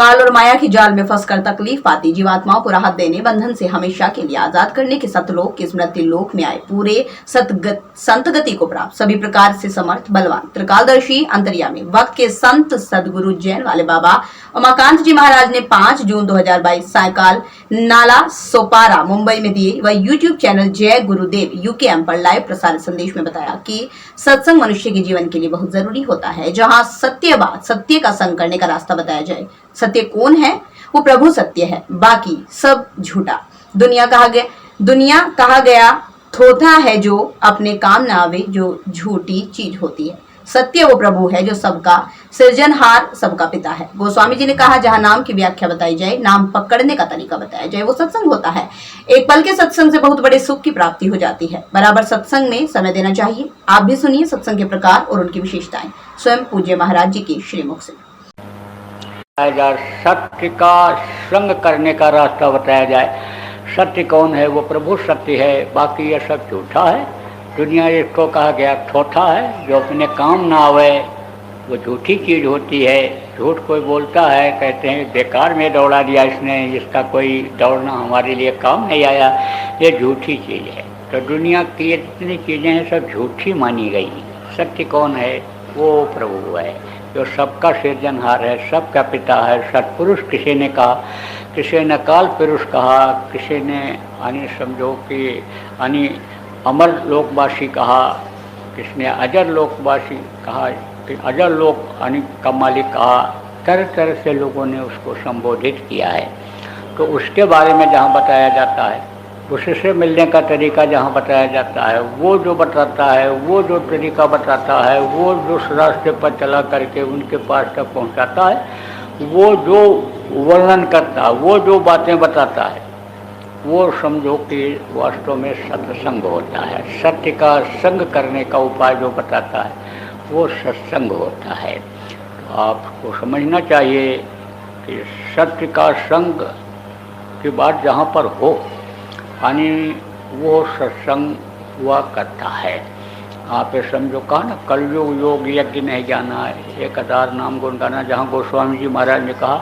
काल और माया की जाल में फंसकर तकलीफ पाती जीवात्माओं को राहत देने, बंधन से हमेशा के लिए आजाद करने के सतलोक के स्मृति लोक में आए पूरे संतगति को प्राप्त, सभी प्रकार से समर्थ, बलवान, त्रिकालदर्शी, अंतर्यामी, वक्त के संत सदगुरु जैन वाले बाबा उमाकांत जी महाराज ने 5 जून 2022 सायकाल नाला सोपारा मुंबई में दिए। वह यूट्यूब चैनल जय गुरुदेव यूकेएम पर लाइव प्रसारित संदेश में बताया कि सत्संग मनुष्य के जीवन के लिए बहुत जरूरी होता है, जहां सत्य बात, सत्य का संग करने का रास्ता बताया जाए। सत्य कौन है? वो प्रभु सत्य है, बाकी सब झूठा। दुनिया कहा गया थोथा है जो अपने काम ना आवे, जो झूठी चीज होती है। सत्य वो प्रभु है जो सबका सृजनहार, सबका पिता है। गोस्वामी जी ने कहा, जहां नाम की व्याख्या बताई जाए, नाम पकड़ने का तरीका बताया जाए, वो सत्संग होता है। एक पल के सत्संग से बहुत बड़े सुख की प्राप्ति हो जाती है। बराबर सत्संग में समय देना चाहिए। आप भी सुनिए सत्संग के प्रकार और उनकी विशेषताएं स्वयं पूज्य महाराज जी की श्रीमुख से। सत्य का संग करने का रास्ता बताया जाए। सत्य कौन है? वो प्रभु सत्य है, बाकी ये सब झूठा है। दुनिया इसको कहा गया थोथा है, जो अपने काम ना आवे, वो झूठी चीज़ होती है। झूठ कोई बोलता है, कहते हैं बेकार में दौड़ा दिया इसने, इसका कोई दौड़ना हमारे लिए काम नहीं आया, ये झूठी चीज़ है। तो दुनिया की ये जितनी चीज़ें हैं सब झूठी मानी गई। सत्य कौन है? वो प्रभु है जो सबका सृजनहार है, सबका पिता है, सत्पुरुष किसी ने कहा, किसी ने काल पुरुष कहा, किसी ने यानी समझो कि यानी अमर लोकवासी कहा, किसने अजर लोकवासी कहा, कि अजर लोक यानी का मालिक कहा। तरह तरह से लोगों ने उसको संबोधित किया है। तो उसके बारे में जहाँ बताया जाता है, उससे मिलने का तरीका जहाँ बताया जाता है, वो जो बताता है, वो जो तरीका बताता है, वो जो रास्ते पर चला करके उनके पास तक पहुँचाता है, वो जो वर्णन करता है, वो जो बातें बताता है, वो समझो कि वास्तव में सत्संग होता है। सत्य का संग करने का उपाय जो बताता है वो सत्संग होता है। तो आपको समझना चाहिए कि सत्य का संग की बात जहाँ पर हो, यानी वो सत्संग हुआ करता है। आप ये समझो कहा ना, कलयुग योग यज्ञ नहीं जाना, 1000 नाम गुण गाना। जहाँ गोस्वामी जी महाराज ने कहा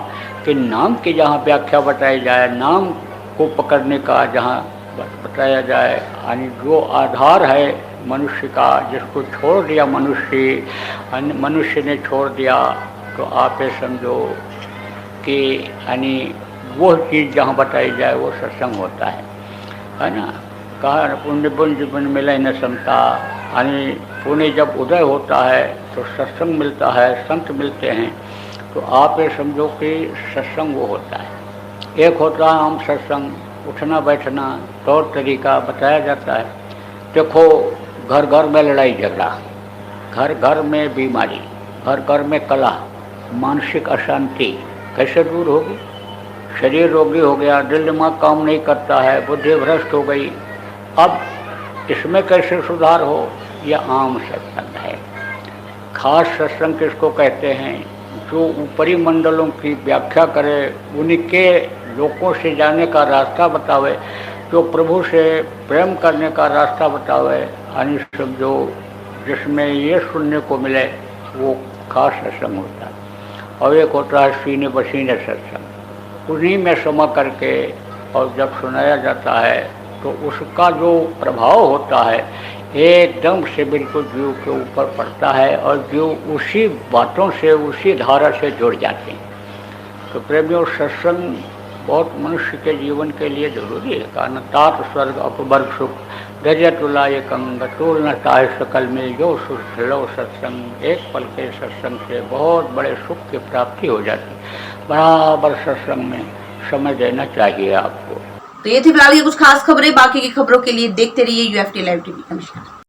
कि नाम की जहाँ व्याख्या बताई जाए, नाम को पकड़ने का जहाँ बताया जाए, यानी जो आधार है मनुष्य का, जिसको छोड़ दिया मनुष्य ने छोड़ दिया, तो आप ये समझो कि यानी वो चीज़ जहाँ बताई जाए वो सत्संग होता है ना। कहा पुण्य पुण्य पुण्य मिले न समता, यानी पुण्य जब उदय होता है तो सत्संग मिलता है, संत मिलते हैं। तो आप ये समझो कि सत्संग वो होता है। एक होता है आम सत्संग, उठना बैठना तौर तरीका बताया जाता है। देखो, घर घर में लड़ाई झगड़ा, घर घर में बीमारी, घर घर में कलह, मानसिक अशांति कैसे दूर होगी? शरीर रोगी हो गया, दिल दिमाग काम नहीं करता है, बुद्धि भ्रष्ट हो गई। अब इसमें कैसे सुधार हो? यह आम सत्संग है। खास सत्संग किसको कहते हैं? जो ऊपरी मंडलों की व्याख्या करे, उनके लोगों से जाने का रास्ता बतावे, जो प्रभु से प्रेम करने का रास्ता बतावे, यानी समझो जिसमें ये सुनने को मिले, वो खास सत्संग होता है। और एक होता है सीने बसीने सत्संग, उन्हीं में समा करके और जब सुनाया जाता है तो उसका जो प्रभाव होता है एकदम से बिल्कुल जीव के ऊपर पड़ता है और जीव उसी बातों से, उसी धारा से जुड़ जाते हैं। तो प्रेमियों, सत्संग बहुत मनुष्य के जीवन के लिए जरूरी है। कारण तात स्वर्ग अपवर्ग सुख गजय तुला ये कंग टोल न ताय सकल में जो सुख खिलो सत्संग। एक पल के सत्संग से बहुत बड़े सुख की प्राप्ति हो जाती है। बराबर सत्संग में समय देना चाहिए आपको। तो ये थी फिलहाल कुछ खास खबरें। बाकी की खबरों के लिए देखते रहिए UFT लाइव टीवी। नमस्कार।